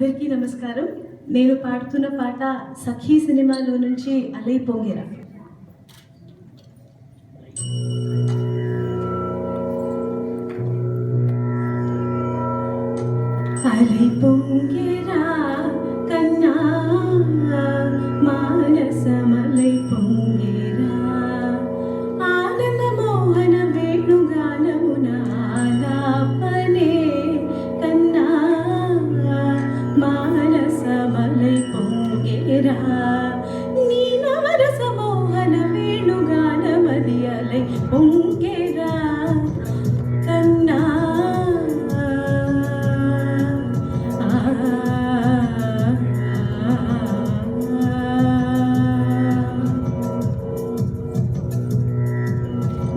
అందరికీ నమస్కారం. నేను పాడుతున్న పాట సఖీ సినిమాలో నుంచి అలై పొంగెరా. అలై పొంగెరా కన్నా మానసమలై పొంగెరా ఆనంద మోహన వేణుగానమున ఆలాపనే కన్నా మానసమలై పొంగెరా నీ నవరస మోహన వేణుగానమది అలై పొంగెరా కన్నా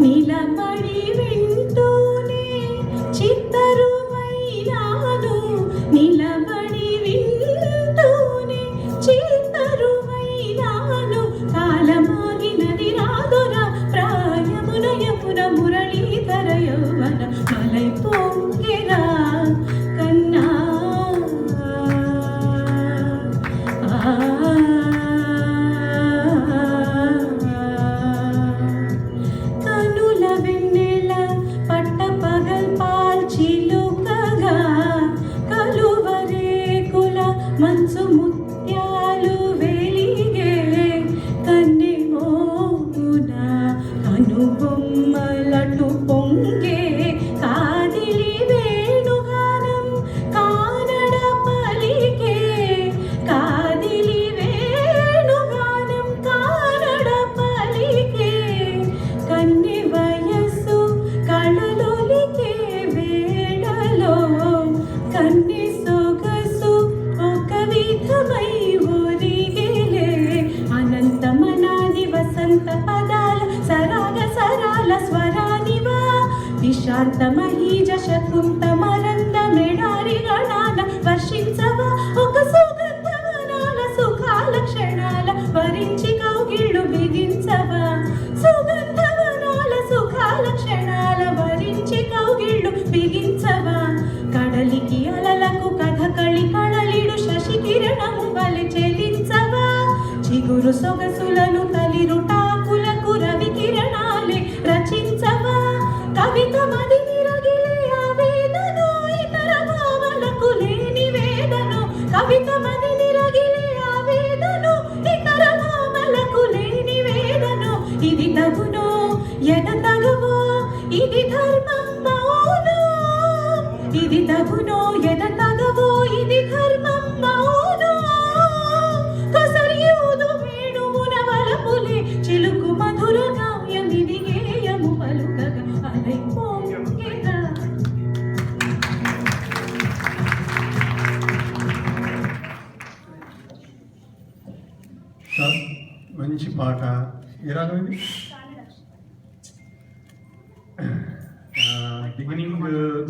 నిలబడి వింటూనే చిత్తరువైనాను నిలబడి వింటూనే చిత్తరువైనాను కాలమాగినది రాదురా ప్రాయమున యమున మురళీధర యౌవన మలై పొంగెరా కన్నా మంచు ముత్యాలు వెలిగే కన్నె మోగున కనుబొమ్మలటు పొంగే కాదిలి వేణుగానం కానడ పలికే కాదిలి వేణుగానం కానడ పలికే కన్నె వయస్సు కళలొలికే వేళలో కన్నె అనంతమనాది వసంత పదాల సరాగ సరాల స్వరానివా విశాంత మహీజ శకుంత మరంద మెడారి గణాల వర్షించవా ఒక సుగంధ వనాల సుఖాల క్షణాల వరించి కౌగిళ్ళు బిగించవా సుగంధ వనాల సుఖాల క్షణాల వరించి కౌగిళ్ళు బిగించవా కడలికి అలలకు కథకళి కళలిడు శశి కిరణము వలె చెలించవా చిగురు సొగసులను తలిరుటాకులకు రవి కిరణాలే రచించవా కవిత మది నిరగిలే ఆవేదను ఇతర భావలకు లేని వేదను కవిత మది నిరగిలే ఆవేదను ఇతర భావలకు లేని వేదను ఇది తగునో ఎద తగవో ఇది ధర్మం మౌను ఇది తగునో ఎద తగవో ఇది ధర్మం మౌను కసరియూదు వేణువున వలపులే చిలుకు మధుర గాయమిది గేయము పలుకగా అలై పొంగెరా. మంచి పాట. ఏ రాగం ఇది?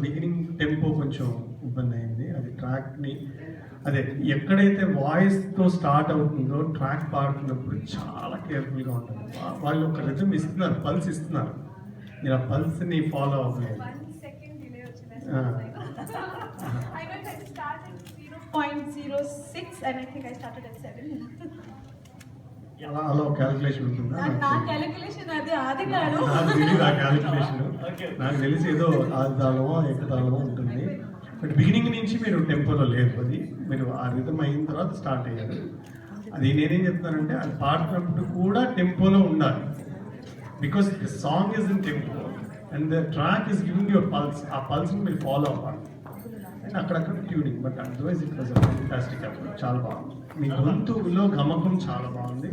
బిగినింగ్ టెంపో కొంచెం ఇబ్బంది అయింది. అది ట్రాక్ని అదే ఎక్కడైతే వాయిస్తో స్టార్ట్ అవుతుందో ట్రాక్ పాడుతున్నప్పుడు చాలా కేర్ఫుల్గా ఉంటుంది. వాళ్ళు ఒక రిథమ్ ఇస్తున్నారు, పల్స్ ఇస్తున్నారు, మీరు ఆ పల్స్ని ఫాలో అవ్వలేదు. అలా క్యాలిక్యులేషన్ ఉంటుందా? నాకు తెలియదు ఆ క్యాలిక్యులేషన్. నాకు తెలిసి ఏదో ఆది తాళమో ఏకతాళమో ఉంటుంది. బట్ బిగినింగ్ నుంచి మీరు టెంపోలో లేదు, అది మీరు ఆ రిథమ్ అయిన తర్వాత స్టార్ట్ అయ్యారు. అది నేనేం చెప్తున్నానంటే అది పాడుతున్నప్పుడు కూడా టెంపోలో ఉండాలి. Because the song is in tempo and the track is giving your pulse. ఆ పల్స్ని మీరు ఫాలో అవ్వాలి అండ్ అక్కడక్కడ tuning. But otherwise it was fantastic అప్పుడు. చాలా బాగుంది. మీ గొంతులో గమకం చాలా బాగుంది,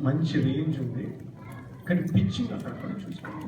మంచి రేంజ్ ఉంది, కానీ పిచ్చింగ్ అక్కడక్కడ చూసుకోండి.